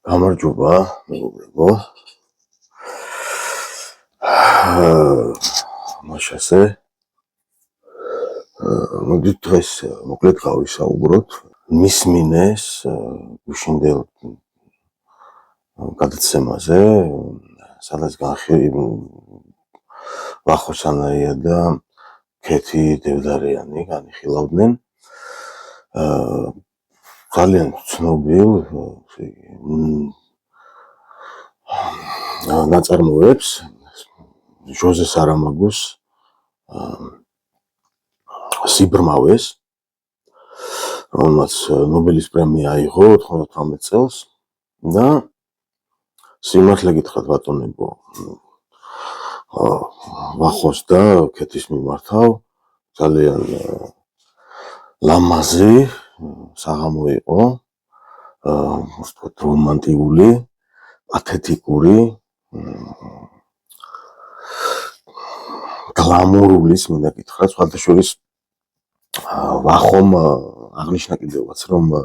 გამარჯობა, მეგობრებო. მაშასე. მოდით დღეს მოკლედ გავისაუბროთ მისმინეს გუშინდელ გადაცემაზე, სადაც ვახოსანაია და ქეთი დევდარიანი განიხილავდნენ ძალიან ცნობილ ნაწარმოებს ჟოზე სარამაგოს სიბრმავეს, რომელმაც ნობელის პრემია აიღო 98 წელს და სიმართლე გითხრათ ბატონებო, ვახოს და ქეთის მიმართავ ძალიან ლამაზი საღამო იყო, რომანტიკული, პათეტიკური, გლამურული, მინდა გითხრათ, სხვადასხვა ვახომ აღნიშნა კიდევაც, რომ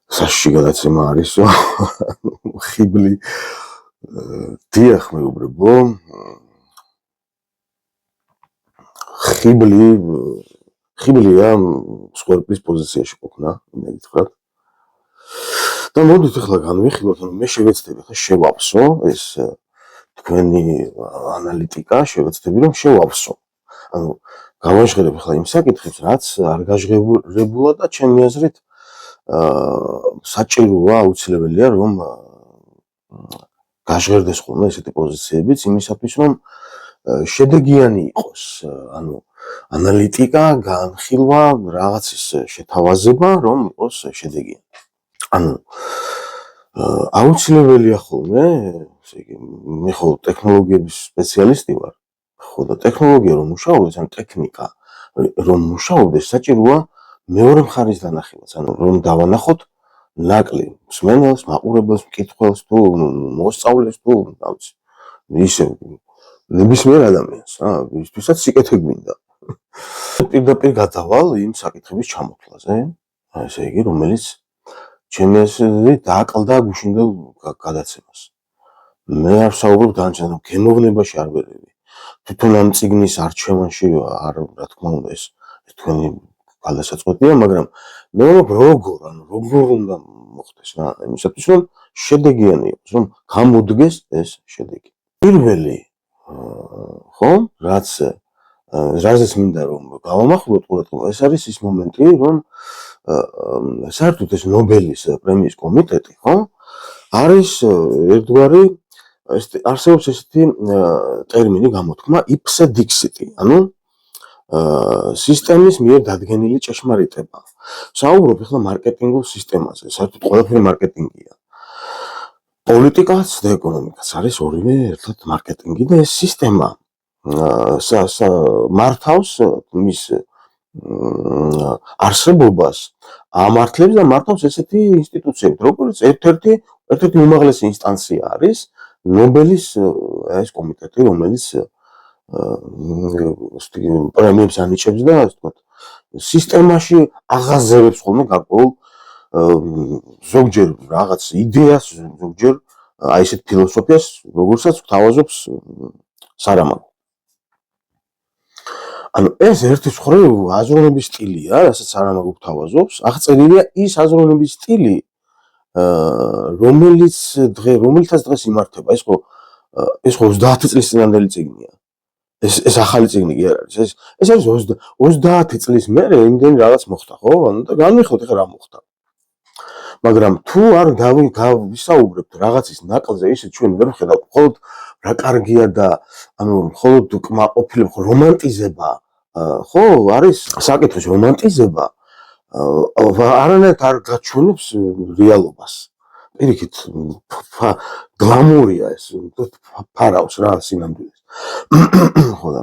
საშიში გადაცემა არისო, ხიბლი, დიახ მეგობრებო, ხიბლია სხორპლის პოზიციაში ყოფნა, მინდა გითხრათ. და მოდით ახლა განვიხილოთ, მე შევეცდები ხა შევავსო ეს თქვენი ანალიტიკა, შევეცდები რომ შევავსო. ანუ გავაჟღერებ ახლა იმ საკითხებს, რაც არ გაჟღერებულა და ჩემი აზრით საჭიროა, აუცილებელია რომ გაჟღერდეს ხოლმე ესეთი პოზიციებიც იმისათვის, რომ შედეგიანი იყოს, ანუ ანალიტიკა, განხილვა, რაღაცის შეთავაზება, რომ იყოს შედეგიანი. ანუ აუცილებელია ხოლმე, ესე იგი, მე ხო ტექნოლოგიების სპეციალისტი ვარ, ხო და ტექნოლოგია რომ მუშაობდეს, ან ტექნიკა რომ მუშაობდეს, საჭიროა მეორე მხარის დანახევაც, ანუ რომ დავანახოთ ნაკლი მსმენელს, მაყურებელს, მკითხველს თუ მოსწავლეს თუ დავიცი, ისე ნებისმიერ ადამიანს, ვისთვისაც სიკეთე გვინდა. პირდაპირ გადავალ იმ საკითხების ჩამოთვლაზე, ესე იგი, რომელიც ჩემი აზრით დააკლდა გუშინდელ გადაცემას. მე არ ვსაუბრობ დანარჩენ გემოვნებაში არ ვერევი. თვითონ ამ წიგნის არჩევანში არ, რა თქმა უნდა, ეს თქვენი გადასაწყვეტია, მაგრამ მე როგორ უნდა მოხდეს რა, იმისათვის რომ შედეგიანი იყოს, რომ გამოდგეს ეს შედეგი. პირველი ხო, რაზეც მინდა რომ გავამახვილოთ ყურადღება, ეს არის ის მომენტი, რომ საერთოდ ეს ნობელის პრემიის კომიტეტი, ხო, არის ერთგვარი არსებობს ესეთი ტერმინი გამოთქმა ipse dixit, ანუ სისტემის მიერ დადგენილი ჭეშმარიტება. საუბრობ ახლა მარკეტინგულ სისტემაზე, საერთოდ ყველაფერი მარკეტინგია. პოლიტიკაც და ეკონომიკაც არის ორივე ერთად მარკეტინგი და ეს სისტემა მართავს მის არსებობას, ამართლებს და მართავს ესეთი ინსტიტუციები, როგორც ერთ-ერთი უმაღლესი ინსტანცია არის ნობელის ეს კომიტეტი, რომელიც პრემიებს ანიჭებს და ასე ვთქვათ, სისტემაში აღაზევებს ხოლმე გარკვეულ ზოგჯერ რაღაც იდეას, ზოგჯერ აი ესეთ ფილოსოფიას, როგორცაც გვთავაზობს სარამაგო. ანუ ეს ერთი მხრივ აზროვნების სტილია, რასაც სარამაგო გვთავაზობს, აღწერილია ის აზროვნების სტილი, რომელიცაც დღეს იმართება. ეს ხო 30 წლის წინანდელი წიგნია. ეს ახალი წიგნი კი არ არის. ეს არის 30 წლის მერე იმდენი რაღაც მოხდა, ხო? ანუ და განვიხილოთ ახლა რა მოხდა. მაგრამ თუ არ გავისაუბრებთ რაღაცის ნაკლზე, ისე ჩვენ ვერ ვხედავთ მხოლოდ რა კარგია და ანუ მხოლოდ კმაყოფილება, რომანტიზება, ხო, არის საკითხის რომანტიზება, არანაირად არ გაჩვენებს რეალობას. პირიქით, გლამურია ეს, ფარავს რა სინამდვილეს. ხო და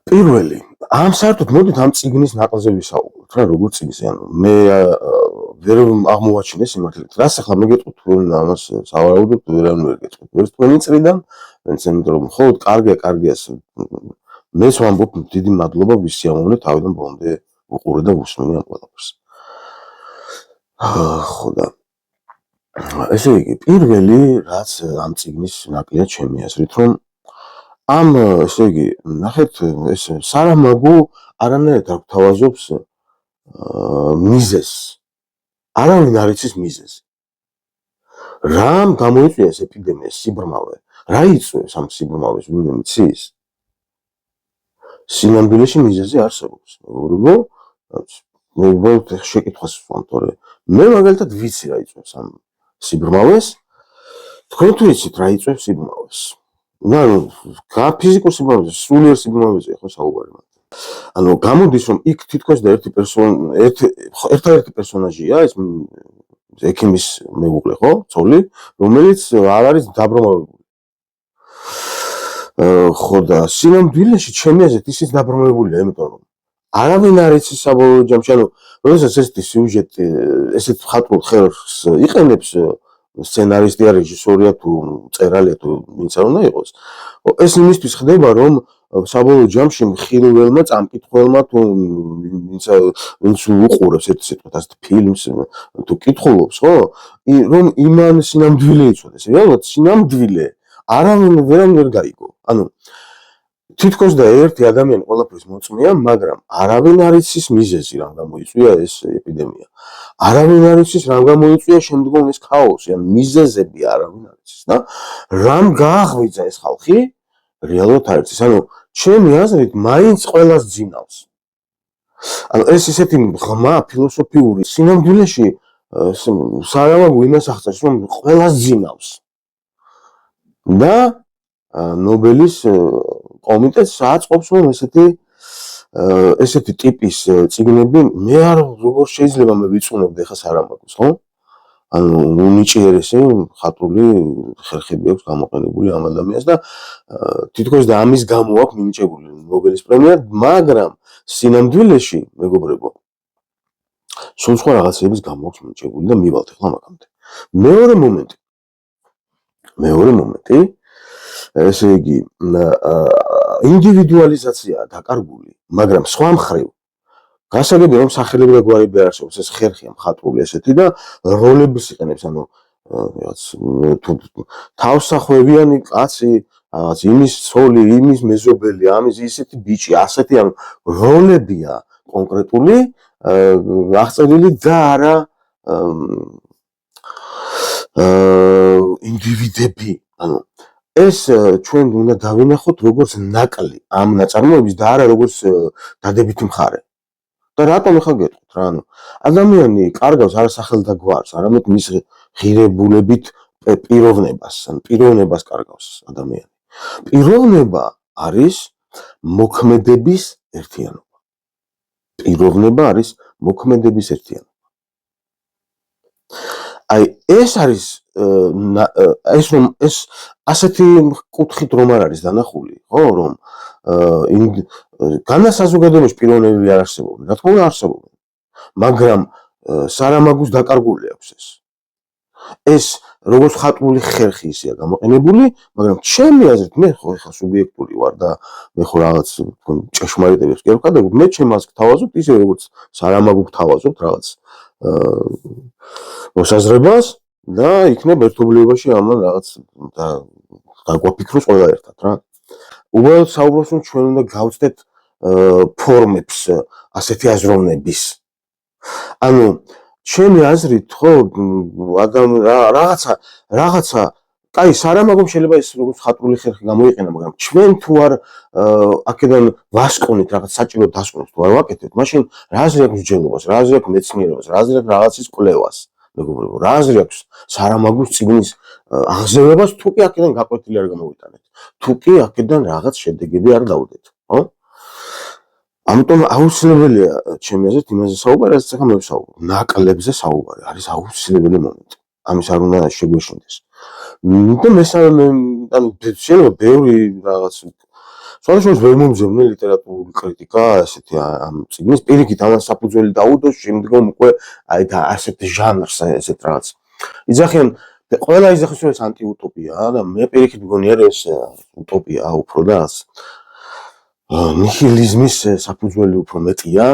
პირველი, საერთოდ მოდით ამ წიგნის ნაკლზე ვისაუბროთ რა, როგორ წიგნზე, ანუ მე ვერ აღმოვაჩინე სიმართლედ. რას ახლა მე გეტყვით თქვენ ამას სავარაუდოდ ვერავინ ვერ გეტყვით. ვერც თქვენი წრიდან, მეცემით რომ მხოლოდ კარგია, მეც ვამბობ დიდი მადლობა ვის სიამოვნე თავიდან ბოლომდე უყურე და უსმენი ამ ყველაფერს. ხო და ესე იგი, პირველი რაც ამ წიგნის ნაკლია ჩემი აზრით, რომ ამ ესე იგი, ნახეთ, ეს სარამაგო არანაირად არ გვთავაზობს მიზეზს. არავინ არ იცის მიზეზი. რამ გამოიწვია ეს ეპიდემია, სიბრმავე? რა იწვევს ამ სიბრმავეს, ვინმე მიცის? სინამდვილეში მიზეზი არსებობს. მე შეკითხვას ვსვამ, თორე მე მაგალითად ვიცი რა იწვევს ამ სიბრმავეს. თქვენ თუ იცით რა იწვევს სიბრმავეს? ანუ ფიზიკურ სიბრმავეზე, სულიერ სიბრმავეზე ხო საუბარი მაგ. ანუ გამოდის რომ იქ თითქოს და ერთადერთი პერსონაჟია ეს ექიმის მეუღლე ხო, ცოლი, რომელიც არ არის დაბრმავებული. ხო და სინამდვილეში ჩემი აზრით ისიც დაბრმავებულია, იმიტომ რომ არავინ არ იცის საბოლოო ჯამში, ანუ როდესაც ესეთი სიუჟეტი, ესეთ მხატვრულ ხელს იყენებს სცენარისტი ან რეჟისორია თუ მწერალია თუ ვინც არ უნდა იყოს, ეს იმისთვის ხდება, რომ საბოლოო ჯამში მხილველმა წამკითხველმა თუ ვინც უყურებს ერთ სიტყვით ასეთ ფილმს თუ კითხულობს, ხო? რომ იმან სინამდვილე იცოდეს. რეალურად სინამდვილე არავინ ვერ გაიგო. ანუ თითქოს და ერთი ადამიანი ყველაფრის მოწმეა, მაგრამ არავინ არ იცის მიზეზი, რამ გამოიწვია ეს ეპიდემია. არავინ არ იცის, რამ გამოიწვია შემდგომ ეს ქაოსი, ან მიზეზები არავინ არ იცის და რამ გააღვიძა ეს ხალხი, რეალურად არ იცის. ანუ ჩემი აზრით, მაინც ყველას ძინავს. ანუ ეს ისეთი ღრმა ფილოსოფიური სინამდვილეში სარამაგო იმას აღწერს, რომ ყველას ძინავს. და ნობელის კომიტეტს აწყობს, რომ ესეთი ტიპის წიგნები მე არ როგორ შეიძლება მე ვიწუნებდი ხა სარამაგოს, ხო? ანუ უნიჭიერესი ხატული ხერხები აქვს გამოყენებული ამ ადამიანს და თითქოს და ამის გამო აქვს მინიჭებული ნობელის პრემია, მაგრამ სინამდვილეში მეგობრებო სულ სხვა რაღაცების გამო აქვს მინიჭებული და მივალთ ახლა მაგამდე. მეორე მომენტი ესე იგი ინდივიდუალიზაცია დაკარგული, მაგრამ სხვა მხრივ გასაგებია რომ სახელებრივ გვარები არ არსებობს, ეს ხერხია მხატვრული ესეთი და როლებს იყენებს, ანუ რაღაც თავსახვევიანი კაცი, რაღაც იმის ცოლი, იმის მეზობელი, ამის ისეთი ბიჭი, ასეთი, ანუ როლებია კონკრეტული აღწერილი და არა ინდივიდები, ანუ ეს ჩვენ უნდა დავინახოთ როგორც ნაკლი ამ ნაწარმოების და არა როგორც დადებითი მხარე. და რატომ ახლა გეტყვით რა, ანუ ადამიანი კარგავს არა სახელთა გვარს, არამედ მის ღირებულებით პიროვნებას, ან პიროვნებას კარგავს ადამიანი. პიროვნება არის მოქმედების ერთიანობა. პიროვნება არის მოქმედების ერთიანობა. აი ეს არის ეს ასეთი კუთხით რომ არ არის დანახული, ხო, რომ განსაზოგადოებაში პიროვნებები არ არსებობენ, რა თქმა უნდა არსებობენ, მაგრამ სარამაგოს დაკარგული აქვს ეს. ეს როგორც ხატული ხერხი ისეა გამოყენებული, მაგრამ ჩემი აზრით მე ხო ხა სუბიექტური ვარ და მე ხო რაღაც ჭეშმარიტებს კი არ ვქადაგებ, მე ჩემს გთავაზობ ისე როგორც სარამაგო გთავაზობ რაღაც მოსაზრებას და იქნებ ერთობლიობაში ამან რაღაც დაგვაფიქროს ყველა ერთად რა. უბრალოდ საუბრობს რომ ჩვენ უნდა გავცდეთ ფორმებს ასეთი აზროვნების. ანუ ჩემი აზრით ხო რაღაცა კაი სარამაგომ შეიძლება ეს როგორც ხატული ხერხი გამოიყენა, მაგრამ ჩვენ თუ არ აქედან ვასკვნით რაღაც საჭირო დასკვნებს თუ არ ვაკეთებთ, მაშინ რა აზრი აქვს მსჯელობას, რა აზრი აქვს მეცნიერებას, რა აზრი აქვს რაღაცის კვლევას, მეგობრებო, რა აზრი აქვს სარამაგოს წიგნის აღზევებას, თუ კი აქედან გაკვეთილი არ გამოვიტანეთ, თუ კი აქედან რაღაც შედეგები არ დავდეთ, ხო? ამიტომ აუცილებელია ჩემი აზრით იმაზე საუბარი, რაც ახლა მე ვსაუბრობ, ნაკლებზე საუბარი არის აუცილებელი მომენტი. ამის არ უნდა შეგვეშინდეს. და მესამე, ანუ შეიძლება ბევრი რაღაც სხვადასხვა ვერ მომძებნე ლიტერატურული კრიტიკა ასეთი ამ წიგნის პირიქით ამას საფუძველი დაუდოს შემდგომ უკვე აი და ასეთ ჟანრს ესეთ რაღაც. იძახიან ყველა იძახის რომ ეს ანტიუტოპიაა და მე პირიქით მგონია რომ ეს უტოპიაა უფრო და ნიჰილიზმის საფუძველი უფრო მეტია,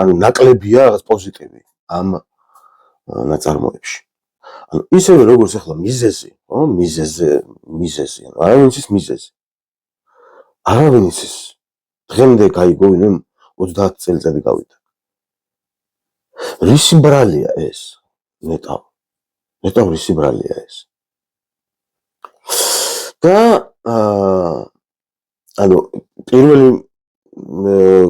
ანუ ნაკლებია რაღაც პოზიტივი ამ ნაწარმოებში. ანუ ისევე როგორც ახლა მიზეზი, ხო, მიზეზი, არავინ იცის მიზეზი. არავინ იცის. დღემდე გაიგო, ვინმე 30 წელიწადი გავიდა. რისი ბრალია ეს? ნეტავ რისი ბრალია ეს? და ანუ პირველი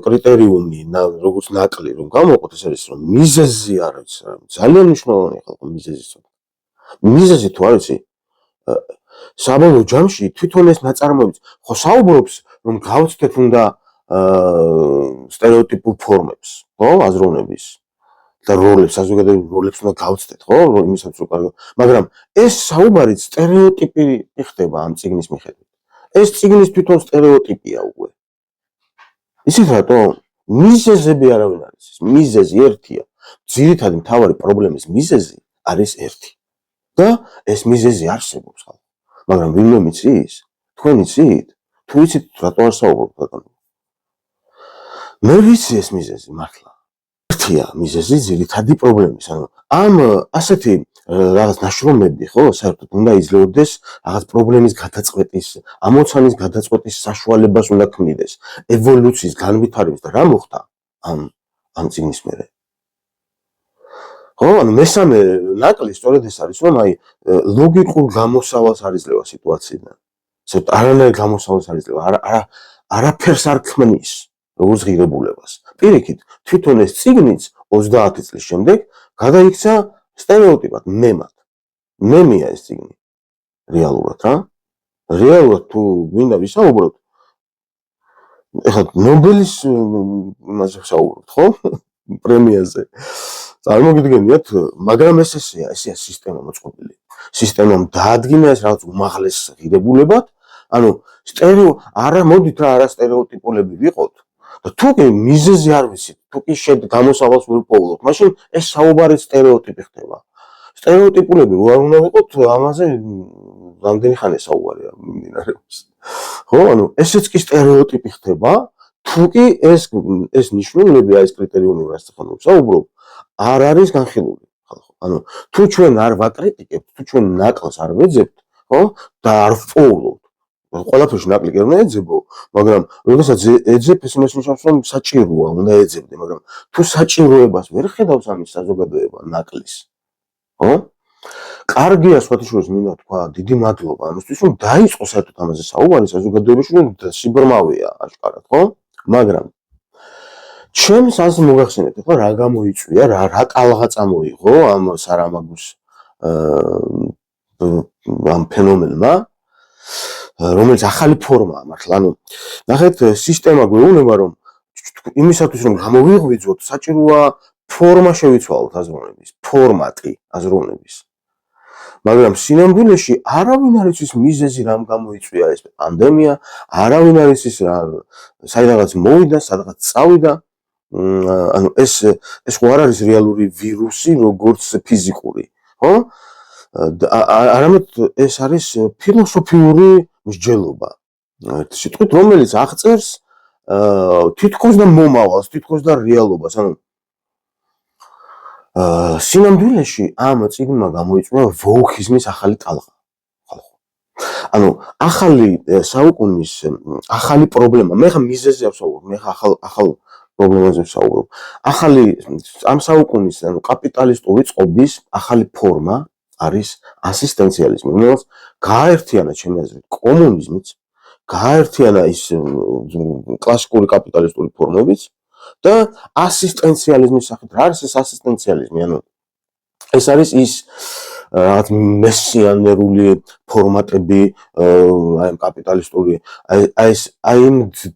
კრიტერიუმი, როგორც ნაკლი რომ გამოვყოთ, ეს არის რომ მიზეზი არის, ძალიან მნიშვნელოვანია ხალხო მიზეზი. მიზეზი თუ არის, საბოლოო ჯამში თვითონ ეს ნაწარმოებიც ხო საუბრობს რომ გავცდეთ უნდა სტერეოტიპულ ფორმებს, ხო, აზროვნების და როლებს, საზოგადოებრივ როლებს უნდა გავცდეთ, ხო, იმისაც რომ კარგად, მაგრამ ეს საუბარი სტერეოტიპი ხდება ამ წიგნის მიხედვით. ეს წიგნის თვითონ სტერეოტიპია უკვე. ისიც რატო? მიზეზები არავინ არის. მიზეზი ერთია. ძირითადი მთავარი პრობლემის მიზეზი არის ერთი. და ეს მიზეზი არსებობს ხალხო. მაგრამ ვინმე მიცის? თქვენ იცით? თუ იცით, რატო არ საუბრობთ ბატონო? მე ვიცი ეს მიზეზი მართლა. ერთია მიზეზი ძირითადი პრობლემის. ანუ ამ ასეთი რაღაც ნაშრომები, ხო, საერთოდ უნდა იძლეოდეს რაღაც პრობლემის გადაწყვეტის, ამოცანის გადაწყვეტის საშუალებას უნდა ქმნიდეს, ევოლუციის განვითარების და რა მოხდა ამ წიგნის მერე. ხო, ანუ მესამე ნაკლი სწორედ ეს არის, რომ აი ლოგიკურ გამოსავალს არ იძლევა სიტუაციიდან. საერთოდ არანაირ გამოსავალს არ იძლევა, არაფერს არ ქმნის, როგორც ღირებულებას. პირიქით, თვითონ ეს წიგნიც 30 წლის შემდეგ გადაიქცა სტერეოტიპად, მემად. მემია ეს წიგნი. რეალურად რა? რეალურად თუ გვინდა ვისაუბროთ, ეხლა ნობელის იმაზე ვსაუბრობთ, ხო? პრემიაზე. წარმოგიდგენიათ, მაგრამ ესეა სისტემა მოწყობილი. სისტემამ დაადგინა ეს რაღაც უმაღლეს ღირებულებად, ანუ არა მოდით რა არა სტერეოტიპულები ვიყოთ. და თუ კი მიზეზი არ ვიცით, თუ კი გამოსავალს ვერ პოულობთ, მაშინ ეს საუბარი სტერეოტიპი ხდება. სტერეოტიპულები რო არ უნდა ვიყოთ, ამაზე რამდენი ხანია საუბარი მიმდინარეობს. ხო, ანუ ესეც კი სტერეოტიპი ხდება, თუ კი ეს ნიშნულები, ეს კრიტერიუმი, რაც ახლა ვსაუბრობ, არ არის განხილული ხალხო. ანუ თუ ჩვენ არ ვაკრიტიკებთ, თუ ჩვენ ნაკლს არ ვეძებთ, ხო, და არ ვპოულობთ, ყველაფერში ნაკლი კი არ უნდა ეძებო, მაგრამ როდესაც ეძებ, ეს ნიშნავს, რომ საჭიროა, უნდა ეძებდე, მაგრამ თუ საჭიროებას ვერ ხედავს ამის საზოგადოება ნაკლის, ხო? კარგია სხვათა შორის მინდა თქვა, დიდი მადლობა ამისთვის, რომ დაიწყო საერთოდ ამაზე საუბარი საზოგადოებაში, რომ სიბრმავეა აშკარად, ხო? მაგრამ ჩემს ასე მოგახსენეთ, ხო, რა გამოიწვია, რა კალღა წამოიღო ამ სარამაგუს ამ ფენომენმა, რომელიც ახალი ფორმაა მართლა. ანუ ნახეთ, სისტემა გვეუბნება, რომ იმისათვის რომ გამოვიღვიძოთ, საჭიროა ფორმა შევიცვალოთ აზროვნების, ფორმატი აზროვნების. მაგრამ სინამდვილეში არავინ არ იცის მიზეზი რამ გამოიწვია ეს პანდემია, არავინ არ იცის საიდანაც მოვიდა, სადღაც წავიდა. ანუ ეს ხო არ არის რეალური ვირუსი, როგორც ფიზიკური, ხო? არამედ ეს არის ფილოსოფიური მსჯელობა. ერთ სიტყვით, რომელიც აღწერს თითქოს და მომავალს, თითქოს და რეალობას. ანუ სინამდვილეში ამ წიგნმა გამოიწვია ვოუქიზმის ახალი ტალღა. ანუ ახალი საუკუნის ახალი პრობლემა. მე ხა მიზეზი ავსაუბრობ, მე ხა ახალ პრობლემაზე ვსაუბრობ. ახალი ამ საუკუნის ანუ კაპიტალისტური წყობის ახალი ფორმა არის ასისტენციალიზმი, რომელიც გააერთიანა ჩემი აზრით კომუნიზმიც, გააერთიანა ის კლასიკური კაპიტალისტური ფორმებიც და ასისტენციალიზმის სახით. რა არის ეს ასისტენციალიზმი? ანუ ეს არის ის რაღაც მესიანერული ფორმატები, აი კაპიტალისტური, აი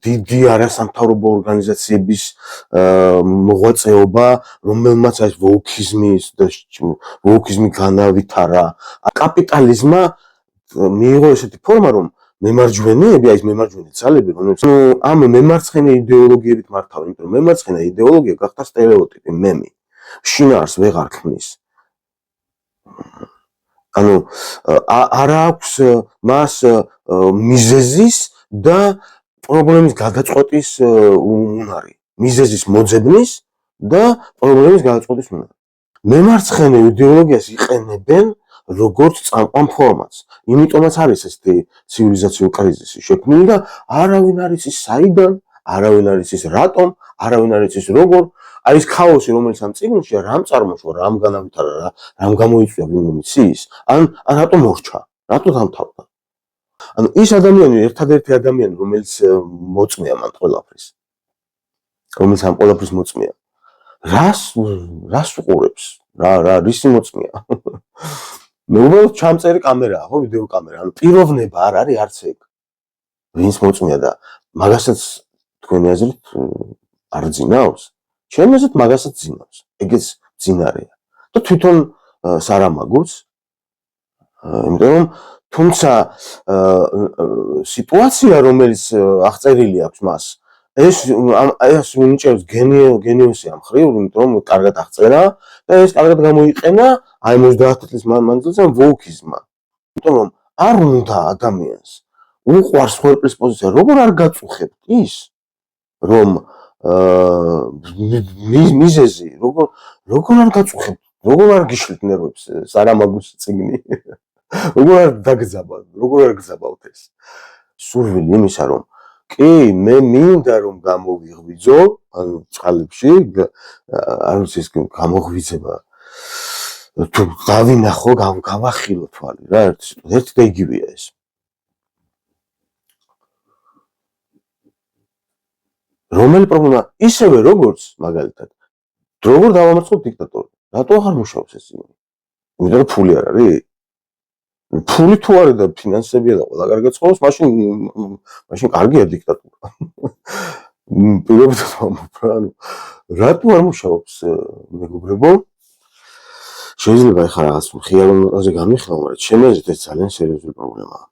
დიდი არასამთავრობო ორგანიზაციების მოღვაწეობა, რომელმაც აი ვოუქიზმი განავითარა. კაპიტალიზმმა მიიღო ესეთი ფორმა, რომ მემარჯვენეები, აი ეს მემარჯვენე ძალები, რომლებიც ამ მემარცხენე იდეოლოგიებით მართავენ, იმიტომ რომ მემარცხენე იდეოლოგია გახდა სტერეოტიპი, მემი. შინაარს ვეღარ ქმნის. ანუ არ აქვს მას მიზეზის და პრობლემის გადაწყვეტის უნარი, მიზეზის მოძებნის და პრობლემის გადაწყვეტის უნარი. მემარცხენე იდეოლოგიას იყენებენ როგორც წამყვან ფორმატს. იმიტომაც არის ესეთი ცივილიზაციური კრიზისი შექმნილი და არავინ არ იცის საიდან, არავინ არ იცის რატომ, არავინ არ იცის როგორ. აი ეს ქაოსი, რომელიც ამ წიგნშია, რამ წარმოშვა, რამ განავითარა, რამ გამოიწვია ვინმე იცის, ან რატომ მორჩა, რატო დამთავრდა. ანუ ის ადამიანი, ერთადერთი ადამიანი, რომელიც მოწმეა მან ყველაფრის, რომელიც ამ ყველაფრის მოწმეა, რას უყურებს, რა რისი მოწმეა. მე უბრალოდ ჩამწერი კამერაა, ხო, ვიდეო კამერა, ანუ პიროვნება არ არის არც ეგ. ვინც მოწმეა და მაგასაც თქვენი აზრით არ ძინავს? ჩემი აზრით მაგასაც ძინავს. ეგეც ძინარეა. და თვითონ სარამაგოც, იმიტომ რომ თუმცა სიტუაცია, რომელიც აღწერილი აქვს მას, ეს უნიჭებს გენიოსი ამ ხრივ, იმიტომ რომ კარგად აღწერა და ეს კარგად გამოიყენა აი 30 წლის მანძილზე ვოუკიზმა. იმიტომ რომ არ უნდა ადამიანს უყვარს ხორპლის პოზიცია, როგორ არ გაწუხებთ ის, რომ მიზეზი, როგორ არ გაწუხებთ, როგორ არ გიშლით ნერვებს სარამაგოს წიგნი. როგორ არ დაგძაბავთ, როგორ არ გძაბავთ ეს. სურვილი იმისა, რომ კი, მე მინდა რომ გამოვიღვიძო, ანუ წყალებში, არ ვიცი ეს გამოღვიძება. თუ გავინახო, გავახილო თვალი რა, ერთი და იგივეა ეს. რომელი პრობლემა? ისევე როგორც მაგალითად, როგორ დავამარცხოთ დიქტატორი? რატო აღარ მუშაობს ეს იმი? იმიტომ რომ ფული არ არის? ფული თუ არის და ფინანსებია და ყველა კარგად ცხოვრობს, მაშინ კარგია დიქტატურა. პირობითად ვამბობ, ანუ რატო არ მუშაობს მეგობრებო? შეიძლება ეხლა რაღაც მხიაროვნაზე განვიხილავ, მაგრამ ჩემი აზრით ეს ძალიან სერიოზული პრობლემაა.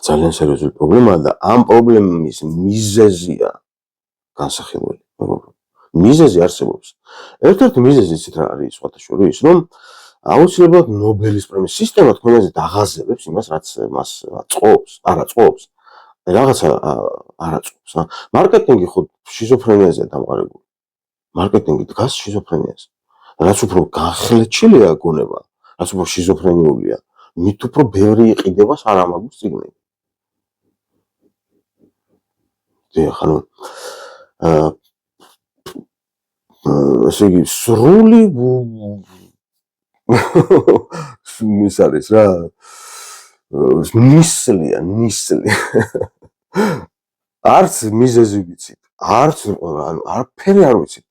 ძალიან სერიოზული პრობლემაა და ამ პრობლემის მიზეზია განსახილველი, მეგობრებო. მიზეზი არსებობს. ერთ-ერთი მიზეზი იცით რა არის სხვათა შორის, რომ აუცილებლად ნობელის პრემიის სისტემა თქვენაზე დაღაზევებს იმას, რაც მას წყობს, არ აწყობს. რაღაცა არ აწყობს. მარკეტინგი ხო შიზოფრენიაზეა დამყარებული. მარკეტინგი დგას შიზოფრენიაზე. რაც უფრო განხლეჩილია გონება, რაც უფრო შიზოფრენიულია, მით უფრო ბევრი იყიდება სარამაგოს წიგნები. დიახ, ანუ ესე იგი სრული ის არის რა, ნისლი. არც მიზეზი ვიცით, არაფერი არ ვიცით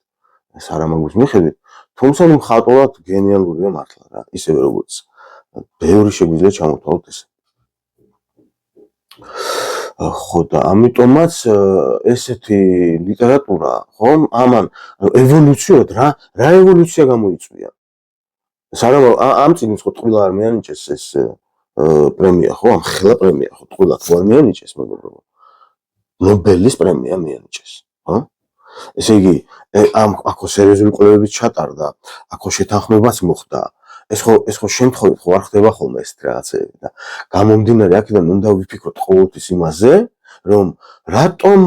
სარამაგოს მიხედვით, თუმცა მხატვრულად გენიალურია მართლა რა, ისევე როგორც ბევრი შეგვიძლია ჩამოთვალოთ ეს. ხო და ამიტომაც ესეთი ლიტერატურა, ხო, ამან ევოლუციურად რა ევოლუცია გამოიწვია. ამ წიგნს ხო ტყუილა არ მიანიჭეს ეს პრემია, ხო, ამ ხელა პრემია, ხო, ტყუილა თუ არ მიანიჭეს, მეგობრებო. ნობელის პრემია მიანიჭეს, ხო? ესე იგი, აქ სერიოზული კვლევებიც ჩატარდა, აქ შეთანხმებაც მოხდა. ეს ხო შემთხვევით ხო არ ხდება ხოლმე ეს რაღაცები და გამომდინარე აქედან უნდა ვიფიქროთ ყოველთვის იმაზე, რომ რატომ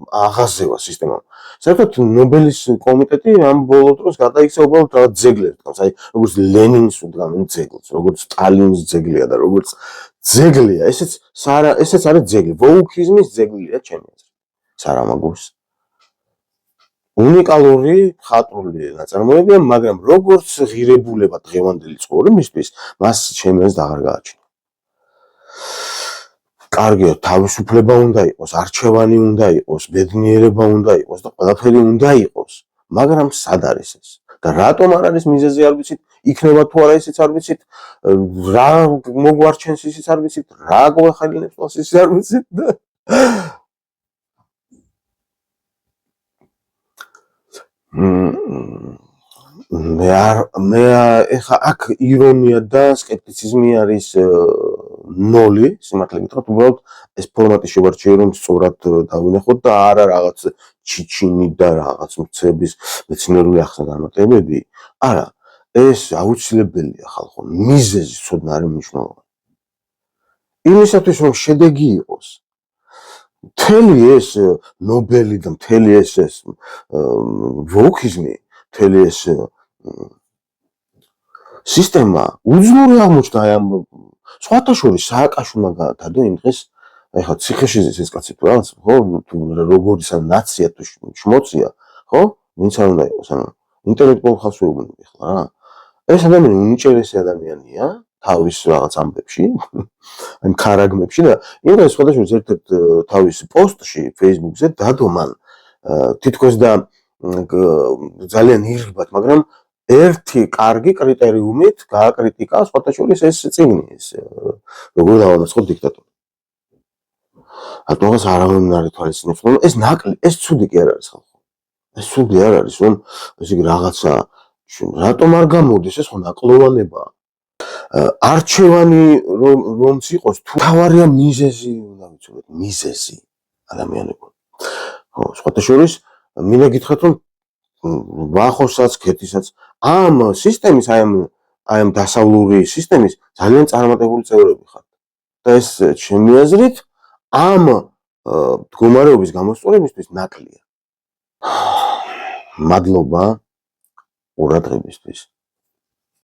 აღაზევა სისტემამ. საერთოდ ნობელის კომიტეტი ამ ბოლო დროს გადაიქცა უბრალოდ რაღაც ძეგლებს, აი როგორც ლენინს უდგამენ ძეგლს, როგორც სტალინის ძეგლია და როგორც ძეგლია, ესეც არის ძეგლი, ვოუკიზმის ძეგლია ჩემი აზრით. სარამაგოს უნიკალური მხატვრული ნაწარმოებია, მაგრამ როგორც ღირებულება დღევანდელი ცხოვრებისთვის, მას ჩემი აზრით აღარ გააჩნია. კარგია, თავისუფლება უნდა იყოს, არჩევანი უნდა იყოს, ბედნიერება უნდა იყოს და ყველაფერი უნდა იყოს, მაგრამ სად არის ეს? და რატომ არ არის მიზეზი არ ვიცით, იქნება თუ არა ისიც არ ვიცით, რა მოგვარჩენს ისიც არ ვიცით, რა გვეხილინებს ყველას ისიც არ ვიცით და მე ეხა აქ ირონია და სკეპტიციზმი არის ნოლი, სიმართლე გითხრათ, უბრალოდ ეს ფორმატი შევარჩიე, რომ სწორად დავინახოთ და არა რაღაც ჩიჩინი და რაღაც მცების მეცნიერული ახსნა-განმარტებები. არა, ეს აუცილებელია ხალხო, მიზეზი ცოდნა არის მნიშვნელოვანი. იმისათვის, რომ შედეგი იყოს, მთელი ეს ნობელი და მთელი ეს ვოუქიზმი, მთელი ეს სისტემა უძლური აღმოჩნდა აი ამ სხვათა შორის სააკაშვილმა გადადო იმ დღეს ეხლა ციხეში ეს კაცი რაღაც ხო როგორიც ან ნაცია თუ შმოცია ხო ვინც არ უნდა იყოს ანუ ინტელექტუალურ ხალხს ვეუბნები ხლა რა ეს ადამიანი უნიჭერესი ადამიანია თავის რაღაც ამბებში ან ქარაგმებში და იმ დღეს სხვადასხვა ერთ-ერთ თავის პოსტში Facebook-ზე დადო მან თითქოს და ძალიან იღბად მაგრამ ერთი კარგი კრიტერიუმით გააკრიტიკა სხვათა შორის ეს წიგნი ეს როგორ დავამარცხოთ დიქტატორი. რატომღაც არავინ არ ითვალისწინებს რომ ეს ნაკლი ეს ცუდი კი არ არის ხალხო. ეს ცუდი არ არის რომ ესე იგი რაღაცა რატომ არ გამოდის ეს ხო ნაკლოვანებაა. არჩევანი რომც იყოს თუ თავარია მიზეზი უნდა ვიცოდეთ მიზეზი ადამიანებო. ხო სხვათა შორის მინდა გითხრათ რომ ვახოსაც ქეთისაც ამ სისტემის აი ამ დასავლური სისტემის ძალიან წარმატებული წევრები ხართ და ეს ჩემი აზრით ამ მდგომარეობის გამოსწორებისთვის ნაკლია მადლობა ყურადღებისთვის